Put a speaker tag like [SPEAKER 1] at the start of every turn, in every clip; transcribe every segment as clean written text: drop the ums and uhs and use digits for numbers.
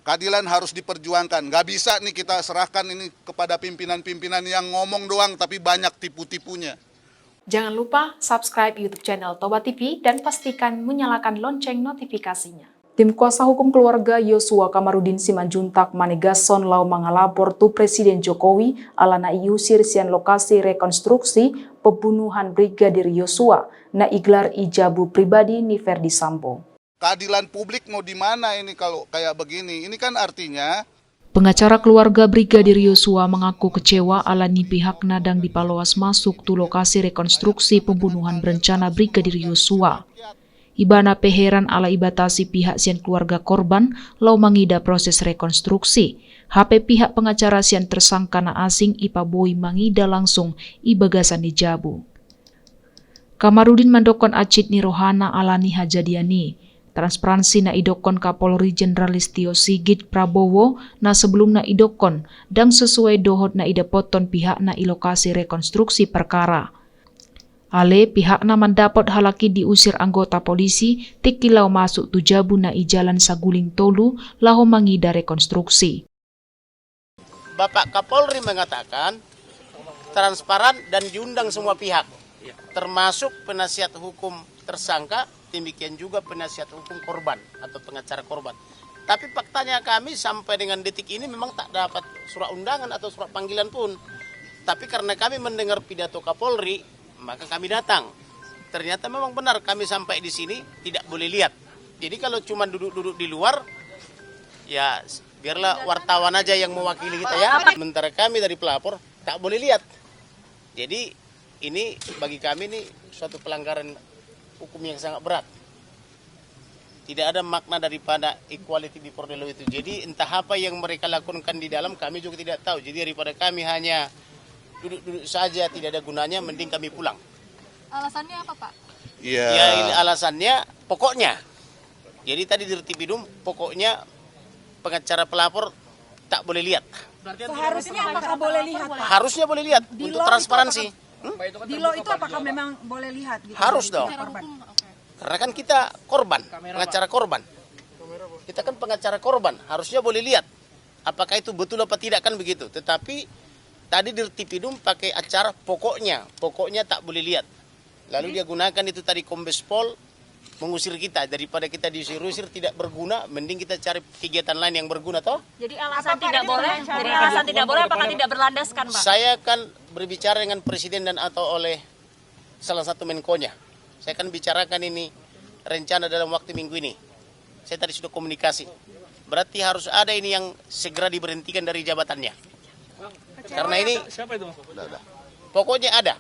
[SPEAKER 1] Keadilan harus diperjuangkan. Nggak bisa nih kita serahkan ini kepada pimpinan-pimpinan yang ngomong doang tapi banyak tipu-tipunya.
[SPEAKER 2] Jangan lupa subscribe YouTube channel Toba TV dan pastikan menyalakan lonceng notifikasinya. Tim kuasa hukum keluarga Yosua Kamarudin Simanjuntak Manegason lau mengalapor tu Presiden Jokowi alana iusir sian lokasi rekonstruksi pembunuhan Brigadir Yosua na iglar ijabu pribadi ni Ferdi Sambo.
[SPEAKER 1] Keadilan publik mau di mana ini kalau kayak begini? Ini kan artinya
[SPEAKER 2] Pengacara keluarga Brigadir Yosua mengaku kecewa alani pihak nadang dipaloas masuk tu lokasi rekonstruksi pembunuhan berencana Brigadir Yosua. Ibana peheran ala ibatasi pihak sian keluarga korban lau mangida proses rekonstruksi. HP pihak pengacara sian tersangka na asing ipa boy mangida langsung ibagasan dijabu. Kamarudin mandokon acit ni rohana alani hajadiani. Transparansi na idokon Kapolri Jenderal Listio Sigit Prabowo na sebelum na idokon dan sesuai dohot na idepoton pihak na ilokasi rekonstruksi perkara. Ale pihak na mendapat halaki diusir anggota polisi tikilau masuk tujabu na ijalan Saguling Tolu laho mangida rekonstruksi.
[SPEAKER 3] Bapak Kapolri mengatakan transparan dan diundang semua pihak, termasuk penasihat hukum tersangka, demikian juga penasihat hukum korban atau pengacara korban. Tapi faktanya kami sampai dengan detik ini memang tak dapat surat undangan atau surat panggilan pun. Tapi karena kami mendengar pidato Kapolri, maka kami datang. Ternyata memang benar kami sampai di sini tidak boleh lihat. Jadi kalau cuma duduk-duduk di luar, ya biarlah wartawan aja yang mewakili kita ya. Sementara kami dari pelapor tak boleh lihat. Jadi ini bagi kami ini suatu pelanggaran hukum yang sangat berat. Tidak ada makna daripada equality before the law itu. Jadi entah apa yang mereka lakukan di dalam kami juga tidak tahu. Jadi daripada kami hanya duduk-duduk saja tidak ada gunanya, mending kami pulang.
[SPEAKER 4] Alasannya apa, Pak?
[SPEAKER 3] Ya alasannya pokoknya. Jadi tadi di Retipidum pokoknya pengacara pelapor tak boleh lihat.
[SPEAKER 4] Seharusnya apakah boleh lihat, Pak?
[SPEAKER 3] Harusnya boleh lihat untuk transparansi.
[SPEAKER 4] Di law itu apakah memang boleh lihat? Gitu,
[SPEAKER 3] harus dong. Karena kan kita korban, pengacara korban. Kita kan pengacara korban, harusnya boleh lihat. Apakah itu betul apa tidak kan begitu. Tetapi tadi di Retipidum pakai acara pokoknya tak boleh lihat. Lalu dia gunakan itu tadi Kombes Pol mengusir kita. Daripada kita diusir-usir tidak berguna, mending kita cari kegiatan lain yang berguna toh.
[SPEAKER 5] Jadi alasan tidak boleh, apakah tidak berlandaskan, Pak?
[SPEAKER 3] Saya akan berbicara dengan Presiden dan atau oleh salah satu Menkonya. Saya akan bicarakan ini rencana dalam waktu minggu ini. Saya tadi sudah komunikasi. Berarti harus ada ini yang segera diberhentikan dari jabatannya. Karena ini pokoknya ada.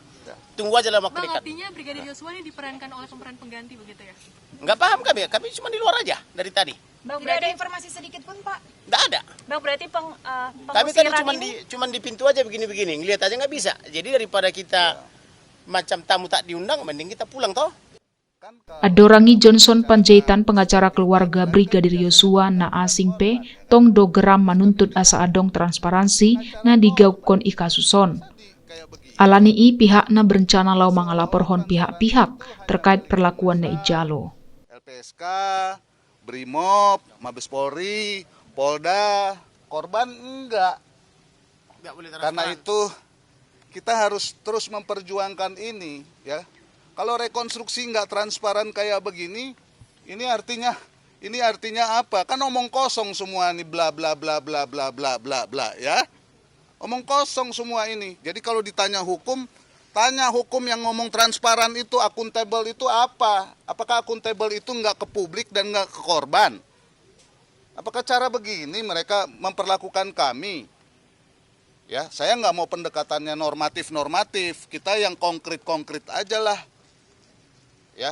[SPEAKER 3] Tunggu aja dalam waktu dekat.
[SPEAKER 4] Artinya Brigadir Yosua ini diperankan oleh pemeran pengganti begitu ya?
[SPEAKER 3] Nggak paham kami cuma di luar aja dari tadi.
[SPEAKER 4] Bang, tidak ada informasi sedikit pun, Pak?
[SPEAKER 3] Nggak ada.
[SPEAKER 5] Bang, berarti
[SPEAKER 3] Kami tadi cuma di pintu aja begini-begini, ngelihat aja nggak bisa. Jadi daripada kita macam tamu tak diundang, mending kita pulang toh.
[SPEAKER 2] Adorangi Johnson Panjaitan pengacara keluarga Brigadir Yosua na asing pe tong do geram menuntut asa adong transparansi na digaukon ikasuson. Alani i pihak na berencana lau mangalapor hon pihak-pihak terkait perlakuan na ijalo.
[SPEAKER 1] LPSK, Brimob, Mabes Polri, Polda, korban enggak.
[SPEAKER 3] Boleh
[SPEAKER 1] Karena itu kita harus terus memperjuangkan ini ya. Kalau rekonstruksi nggak transparan kayak begini, ini artinya apa? Kan omong kosong semua nih bla bla bla bla bla bla bla bla ya. Omong kosong semua ini. Jadi kalau ditanya hukum, tanya hukum yang ngomong transparan itu, akuntabel itu apa? Apakah akuntabel itu nggak ke publik dan nggak ke korban? Apakah cara begini mereka memperlakukan kami? Ya, saya nggak mau pendekatannya normatif-normatif. Kita yang konkret-konkret aja lah. Ya,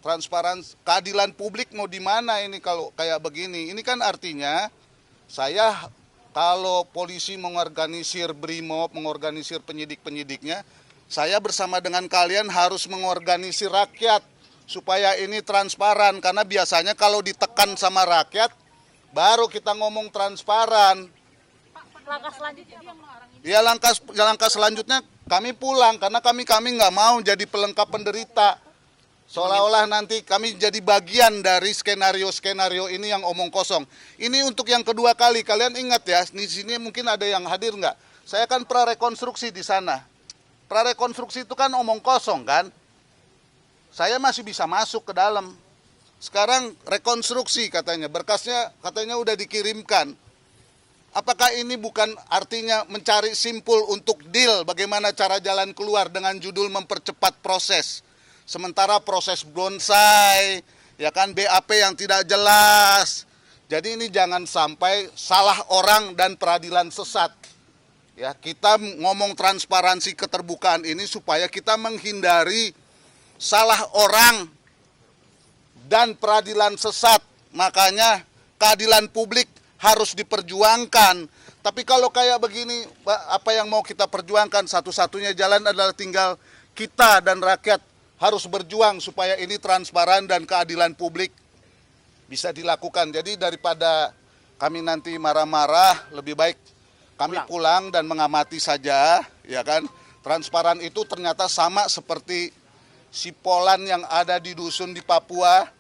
[SPEAKER 1] transparansi, keadilan publik mau di mana ini kalau kayak begini? Ini kan artinya saya kalau polisi mengorganisir Brimob, mengorganisir penyidik-penyidiknya, saya bersama dengan kalian harus mengorganisir rakyat supaya ini transparan. Karena biasanya kalau ditekan sama rakyat, baru kita ngomong transparan.
[SPEAKER 5] Langkah selanjutnya,
[SPEAKER 1] Ya langkah selanjutnya kami pulang karena kami nggak mau jadi pelengkap penderita. Seolah-olah nanti kami jadi bagian dari skenario-skenario ini yang omong kosong. Ini untuk yang kedua kali. Kalian ingat ya, di sini mungkin ada yang hadir nggak? Saya kan prarekonstruksi di sana. Prarekonstruksi itu kan omong kosong kan? Saya masih bisa masuk ke dalam. Sekarang rekonstruksi katanya, berkasnya katanya udah dikirimkan. Apakah ini bukan artinya mencari simpul untuk deal bagaimana cara jalan keluar dengan judul mempercepat proses? Sementara proses bonsai, ya kan BAP yang tidak jelas. Jadi ini jangan sampai salah orang dan peradilan sesat. Ya, kita ngomong transparansi keterbukaan ini supaya kita menghindari salah orang dan peradilan sesat. Makanya keadilan publik harus diperjuangkan. Tapi kalau kayak begini, apa yang mau kita perjuangkan? Satu-satunya jalan adalah tinggal kita dan rakyat harus berjuang supaya ini transparan dan keadilan publik bisa dilakukan. Jadi daripada kami nanti marah-marah, lebih baik kami pulang dan mengamati saja, ya kan. Transparan itu ternyata sama seperti si Polan yang ada di dusun di Papua,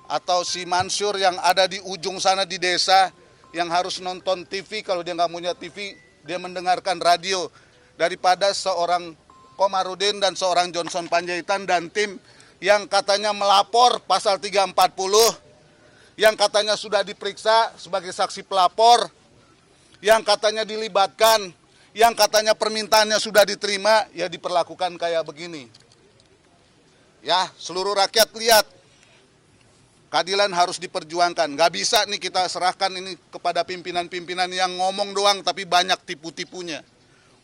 [SPEAKER 1] atau si Mansur yang ada di ujung sana di desa, yang harus nonton TV, kalau dia nggak punya TV, dia mendengarkan radio. Daripada seorang Komarudin dan seorang Johnson Panjaitan dan tim yang katanya melapor pasal 340, yang katanya sudah diperiksa sebagai saksi pelapor, yang katanya dilibatkan, yang katanya permintaannya sudah diterima, ya diperlakukan kayak begini. Ya, seluruh rakyat lihat, keadilan harus diperjuangkan. Nggak bisa nih kita serahkan ini kepada pimpinan-pimpinan yang ngomong doang tapi banyak tipu-tipunya.